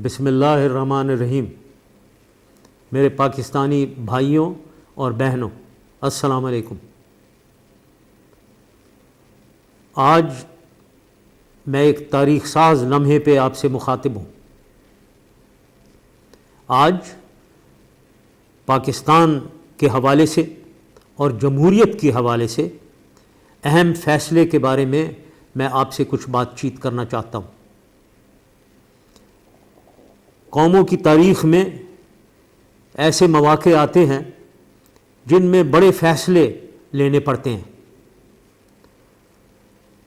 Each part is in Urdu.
بسم اللہ الرحمن الرحیم۔ میرے پاکستانی بھائیوں اور بہنوں، السلام علیکم۔ آج میں ایک تاریخ ساز لمحے پہ آپ سے مخاطب ہوں۔ آج پاکستان کے حوالے سے اور جمہوریت کے حوالے سے اہم فیصلے کے بارے میں آپ سے کچھ بات چیت کرنا چاہتا ہوں۔ قوموں کی تاریخ میں ایسے مواقع آتے ہیں جن میں بڑے فیصلے لینے پڑتے ہیں،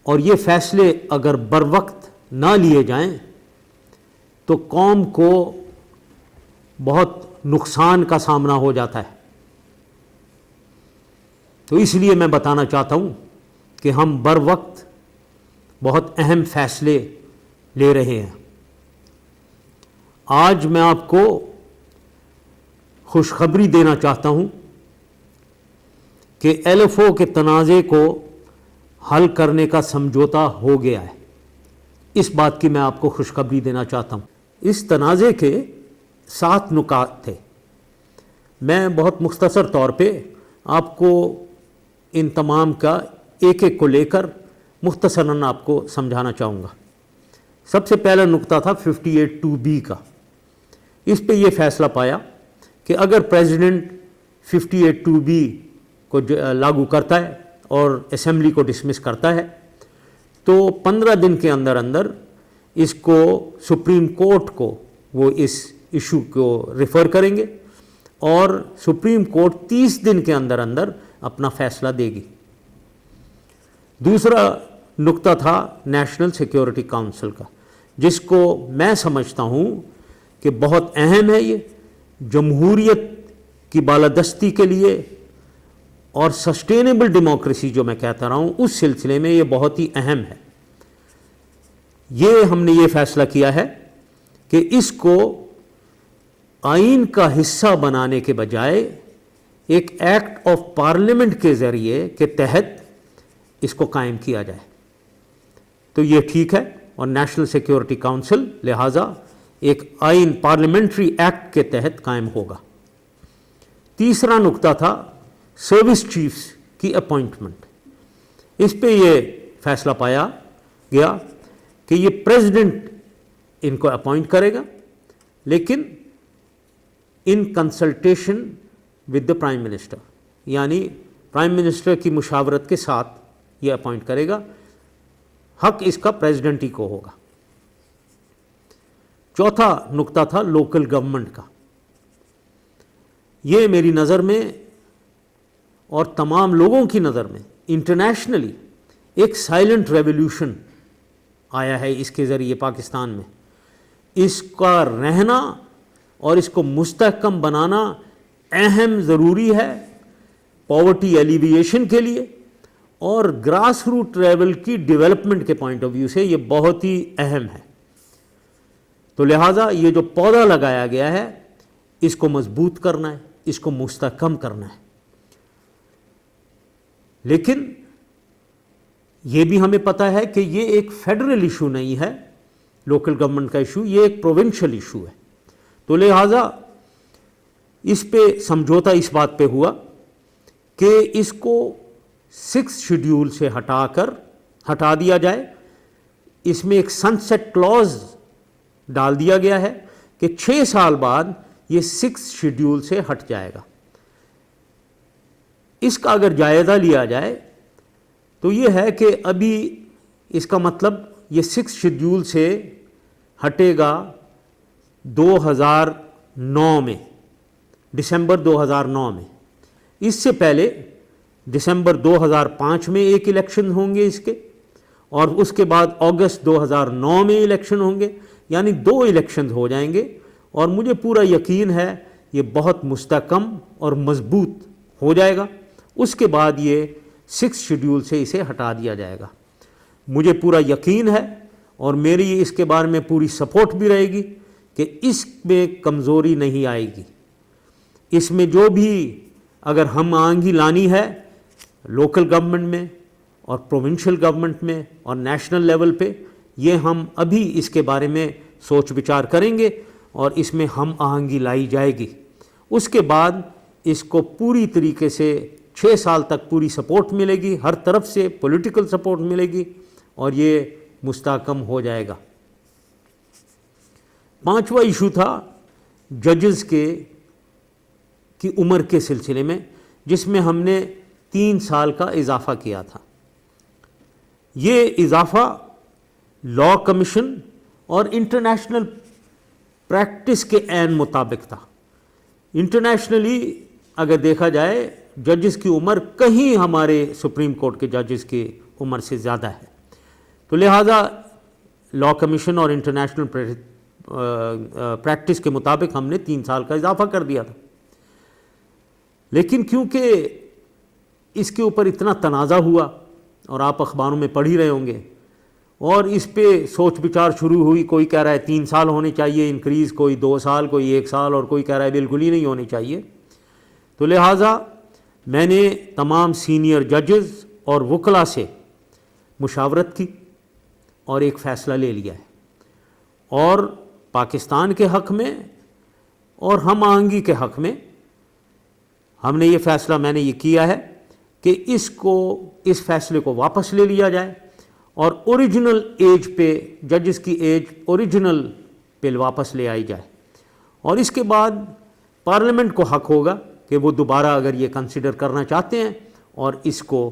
اور یہ فیصلے اگر بر وقت نہ لیے جائیں تو قوم کو بہت نقصان کا سامنا ہو جاتا ہے۔ تو اس لیے میں بتانا چاہتا ہوں کہ ہم بر وقت بہت اہم فیصلے لے رہے ہیں۔ آج میں آپ کو خوشخبری دینا چاہتا ہوں کہ LFO کے تنازع کو حل کرنے کا سمجھوتا ہو گیا ہے۔ اس بات کی میں آپ کو خوشخبری دینا چاہتا ہوں۔ اس تنازع کے 7 نکات تھے۔ میں بہت مختصر طور پہ آپ کو ان تمام کا ایک ایک کو لے کر مختصراً آپ کو سمجھانا چاہوں گا۔ سب سے پہلا نقطہ تھا 58(2)B کا۔ اس پہ یہ فیصلہ پایا کہ اگر پریزیڈنٹ 58(2)B کو لاگو کرتا ہے اور اسمبلی کو ڈسمس کرتا ہے تو 15 دن کے اندر اندر اس کو سپریم کورٹ کو وہ اس ایشو کو ریفر کریں گے، اور سپریم کورٹ 30 دن کے اندر اندر اپنا فیصلہ دے گی۔ دوسرا نقطہ تھا نیشنل سیکیورٹی کونسل کا، جس کو میں سمجھتا ہوں کہ بہت اہم ہے۔ یہ جمہوریت کی بالادستی کے لیے اور سسٹینیبل ڈیموکریسی جو میں کہتا رہا ہوں اس سلسلے میں یہ بہت ہی اہم ہے۔ یہ ہم نے یہ فیصلہ کیا ہے کہ اس کو آئین کا حصہ بنانے کے بجائے ایک ایکٹ آف پارلیمنٹ کے ذریعے کے تحت اس کو قائم کیا جائے، تو یہ ٹھیک ہے۔ اور نیشنل سیکیورٹی کونسل لہٰذا ایک آئین پارلیمنٹری ایکٹ کے تحت قائم ہوگا۔ تیسرا نقطہ تھا سروس چیفز کی اپوائنٹمنٹ۔ اس پہ یہ فیصلہ پایا گیا کہ یہ پریزیڈنٹ ان کو اپوائنٹ کرے گا، لیکن in consultation with the prime minister, یعنی پرائم منسٹر کی مشاورت کے ساتھ یہ اپوائنٹ کرے گا۔ حق اس کا پریزیڈنٹ ہی کو ہوگا۔ چوتھا نقطہ تھا لوکل گورنمنٹ کا۔ یہ میری نظر میں اور تمام لوگوں کی نظر میں انٹرنیشنلی ایک سائلنٹ ریولیوشن آیا ہے اس کے ذریعے پاکستان میں۔ اس کا رہنا اور اس کو مستحکم بنانا اہم ضروری ہے پاورٹی ایلیویشن کے لیے، اور گراس روٹ لیول کی ڈیولپمنٹ کے پوائنٹ آف ویو سے یہ بہت ہی اہم ہے۔ تو لہٰذا یہ جو پودا لگایا گیا ہے اس کو مضبوط کرنا ہے، اس کو مستحکم کرنا ہے۔ لیکن یہ بھی ہمیں پتہ ہے کہ یہ ایک فیڈرل ایشو نہیں ہے، لوکل گورنمنٹ کا ایشو، یہ ایک پروونشل ایشو ہے۔ تو لہٰذا اس پہ سمجھوتا اس بات پہ ہوا کہ اس کو 6 شیڈیول سے ہٹا دیا جائے۔ اس میں ایک سن سیٹ کلوز ڈال دیا گیا ہے کہ 6 سال بعد یہ 6 شیڈیول سے ہٹ جائے گا۔ اس کا اگر جائزہ لیا جائے تو یہ ہے کہ ابھی اس کا مطلب یہ 6 شیڈیول سے ہٹے گا 2009 میں، دسمبر 2009 میں۔ اس سے پہلے دسمبر 2005 میں ایک الیکشن ہوں گے اس کے، اور اس کے بعد اگست 2009 میں الیکشن ہوں گے، یعنی 2 الیکشن ہو جائیں گے، اور مجھے پورا یقین ہے یہ بہت مستحکم اور مضبوط ہو جائے گا۔ اس کے بعد یہ 6 شیڈیول سے اسے ہٹا دیا جائے گا۔ مجھے پورا یقین ہے اور میری اس کے بارے میں پوری سپورٹ بھی رہے گی کہ اس میں کمزوری نہیں آئے گی۔ اس میں جو بھی اگر ہم آہنگی لانی ہے لوکل گورنمنٹ میں اور پروونشل گورنمنٹ میں اور نیشنل لیول پہ، یہ ہم ابھی اس کے بارے میں سوچ بچار کریں گے اور اس میں ہم آہنگی لائی جائے گی. اس کے بعد اس کو پوری طریقے سے 6 سال تک پوری سپورٹ ملے گی، ہر طرف سے پولیٹیکل سپورٹ ملے گی اور یہ مستحکم ہو جائے گا. 5واں ایشو تھا ججز کی عمر کے سلسلے میں، جس میں ہم نے 3 سال کا اضافہ کیا تھا. یہ اضافہ لا کمیشن اور انٹرنیشنل پریکٹس کے عین مطابق تھا. انٹرنیشنلی اگر دیکھا جائے ججز کی عمر کہیں ہمارے سپریم کورٹ کے ججز کی عمر سے زیادہ ہے، تو لہٰذا لا کمیشن اور انٹرنیشنل پریکٹس کے مطابق ہم نے 3 سال کا اضافہ کر دیا تھا. لیکن کیونکہ اس کے اوپر اتنا تنازع ہوا اور آپ اخباروں میں پڑھ ہی رہے ہوں گے، اور اس پہ سوچ بچار شروع ہوئی، کوئی کہہ رہا ہے 3 سال ہونے چاہیے انکریز، کوئی 2 سال، کوئی 1 سال، اور کوئی کہہ رہا ہے بالکل ہی نہیں ہونے چاہیے. تو لہٰذا میں نے تمام سینئر ججز اور وکلاء سے مشاورت کی اور ایک فیصلہ لے لیا ہے، اور پاکستان کے حق میں اور ہم آہنگی کے حق میں ہم نے یہ فیصلہ میں نے یہ کیا ہے کہ اس فیصلے کو واپس لے لیا جائے اور اوریجنل ایج پہ ججز کی ایج اوریجنل پہ واپس لے آئی جائے. اور اس کے بعد پارلیمنٹ کو حق ہوگا کہ وہ دوبارہ اگر یہ کنسیڈر کرنا چاہتے ہیں اور اس کو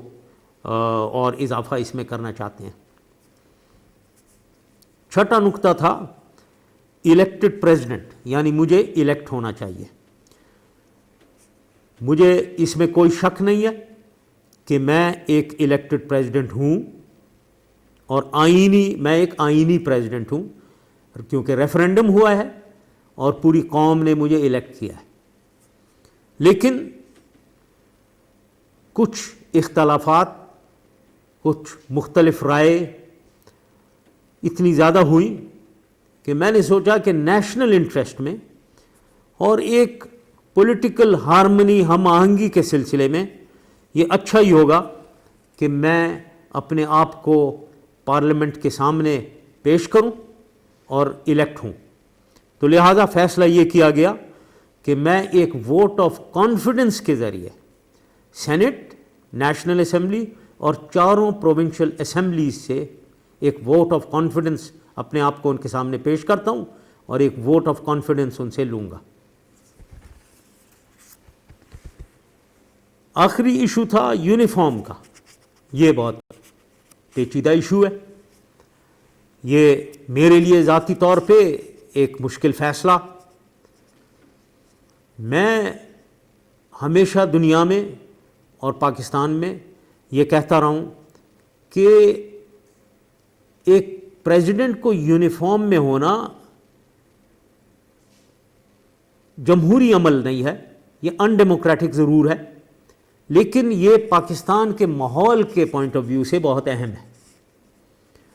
اور اضافہ اس میں کرنا چاہتے ہیں. 6واں نقطہ تھا الیکٹڈ پریزیڈنٹ، یعنی مجھے الیکٹ ہونا چاہیے. مجھے اس میں کوئی شک نہیں ہے کہ میں ایک الیکٹڈ پریزیڈنٹ ہوں، اور میں ایک آئینی پریزیڈنٹ ہوں، کیونکہ ریفرینڈم ہوا ہے اور پوری قوم نے مجھے الیکٹ کیا ہے. لیکن کچھ اختلافات، کچھ مختلف رائے اتنی زیادہ ہوئی کہ میں نے سوچا کہ نیشنل انٹرسٹ میں اور ایک پولیٹیکل ہارمنی، ہم آہنگی کے سلسلے میں یہ اچھا ہی ہوگا کہ میں اپنے آپ کو پارلیمنٹ کے سامنے پیش کروں اور الیکٹ ہوں. تو لہٰذا فیصلہ یہ کیا گیا کہ میں ایک ووٹ آف کانفیڈنس کے ذریعے سینٹ، نیشنل اسمبلی اور 4 پروونشل اسمبلیز سے ایک ووٹ آف کانفیڈنس اپنے آپ کو ان کے سامنے پیش کرتا ہوں اور ایک ووٹ آف کانفیڈنس ان سے لوں گا. آخری ایشو تھا یونیفارم کا. یہ بہت پیچیدہ ایشو ہے. یہ میرے لیے ذاتی طور پہ ایک مشکل فیصلہ. میں ہمیشہ دنیا میں اور پاکستان میں یہ کہتا رہا ہوں کہ ایک پریزیڈنٹ کو یونیفارم میں ہونا جمہوری عمل نہیں ہے، یہ ان ڈیموکریٹک ضرور ہے، لیکن یہ پاکستان کے ماحول کے پوائنٹ آف ویو سے بہت اہم ہے.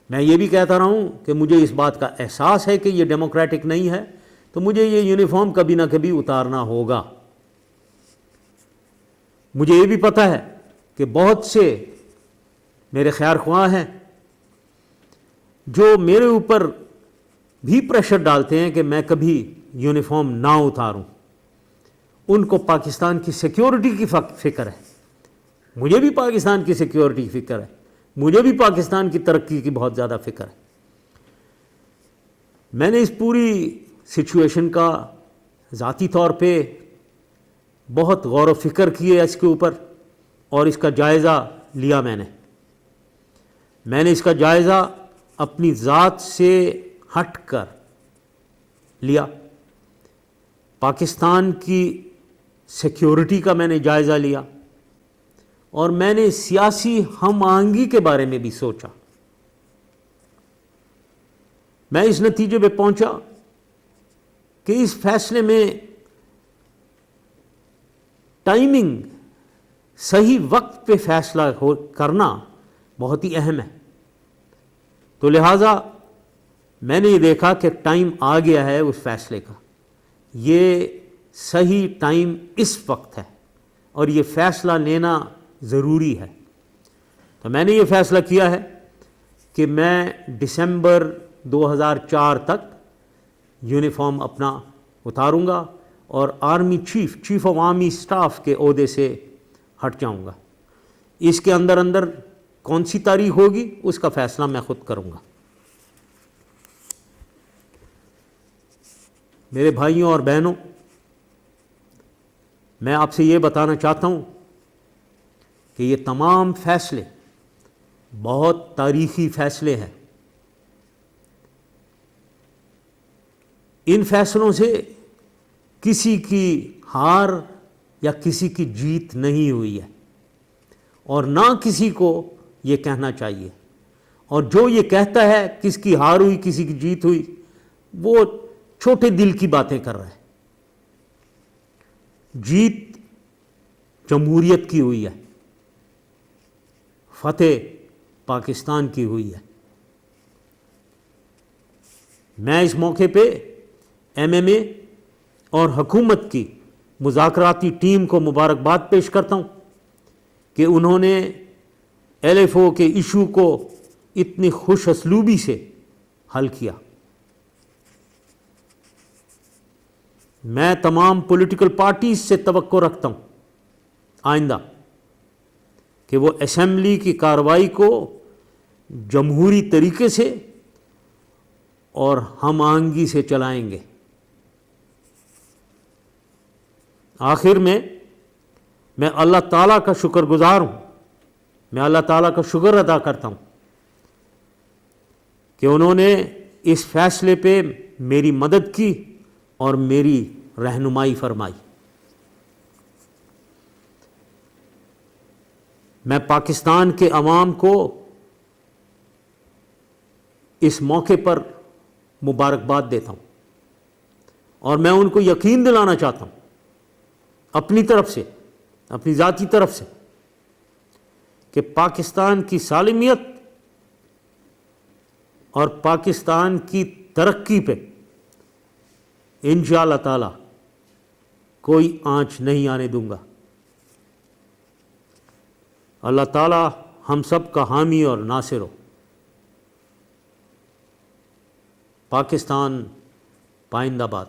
میں یہ بھی کہتا رہا ہوں کہ مجھے اس بات کا احساس ہے کہ یہ ڈیموکریٹک نہیں ہے، تو مجھے یہ یونیفارم کبھی نہ کبھی اتارنا ہوگا. مجھے یہ بھی پتہ ہے کہ بہت سے میرے خیر خواہ ہیں جو میرے اوپر بھی پریشر ڈالتے ہیں کہ میں کبھی یونیفارم نہ اتاروں. ان کو پاکستان کی سیکیورٹی کی فکر ہے، مجھے بھی پاکستان کی سیکیورٹی کی فکر ہے، مجھے بھی پاکستان کی ترقی کی بہت زیادہ فکر ہے. میں نے اس پوری سچویشن کا ذاتی طور پہ بہت غور و فکر کیے اس کے اوپر، اور اس کا جائزہ لیا. میں نے اس کا جائزہ اپنی ذات سے ہٹ کر لیا. پاکستان کی سیکیورٹی کا میں نے جائزہ لیا، اور میں نے سیاسی ہم آہنگی کے بارے میں بھی سوچا. میں اس نتیجے پہ پہنچا کہ اس فیصلے میں ٹائمنگ، صحیح وقت پہ فیصلہ کرنا بہت ہی اہم ہے. تو لہٰذا میں نے یہ دیکھا کہ ٹائم آ گیا ہے اس فیصلے کا، یہ صحیح ٹائم اس وقت ہے اور یہ فیصلہ لینا ضروری ہے. تو میں نے یہ فیصلہ کیا ہے کہ میں دسمبر 2004 تک یونیفارم اپنا اتاروں گا اور army chief of army staff کے عہدے سے ہٹ جاؤں گا۔ اس کے اندر کون سی تاریخ ہوگی اس کا فیصلہ میں خود کروں گا۔ میرے بھائیوں اور بہنوں، میں آپ سے یہ بتانا چاہتا ہوں کہ یہ تمام فیصلے بہت تاریخی فیصلے ہیں۔ ان فیصلوں سے کسی کی ہار یا کسی کی جیت نہیں ہوئی ہے، اور نہ کسی کو یہ کہنا چاہیے۔ اور جو یہ کہتا ہے کس کی ہار ہوئی کسی کی جیت ہوئی، وہ چھوٹے دل کی باتیں کر رہا ہے۔ جیت جمہوریت کی ہوئی ہے، فتح پاکستان کی ہوئی ہے۔ میں اس موقع پہ MMA اور حکومت کی مذاکراتی ٹیم کو مبارکباد پیش کرتا ہوں کہ انہوں نے LFO کے ایشو کو اتنی خوش اسلوبی سے حل کیا۔ میں تمام پولیٹیکل پارٹیز سے توقع رکھتا ہوں آئندہ کہ وہ اسمبلی کی کارروائی کو جمہوری طریقے سے اور ہم آہنگی سے چلائیں گے۔ آخر میں اللہ تعالیٰ کا شکر گزار ہوں، میں اللہ تعالیٰ کا شکر ادا کرتا ہوں کہ انہوں نے اس فیصلے پہ میری مدد کی اور میری رہنمائی فرمائی۔ میں پاکستان کے عوام کو اس موقع پر مبارکباد دیتا ہوں، اور میں ان کو یقین دلانا چاہتا ہوں اپنی طرف سے، اپنی ذاتی طرف سے، کہ پاکستان کی سالمیت اور پاکستان کی ترقی پہ انشاءاللہ تعالی کوئی آنچ نہیں آنے دوں گا۔ اللہ تعالی ہم سب کا حامی اور ناصر ہو۔ پاکستان پائندہ باد۔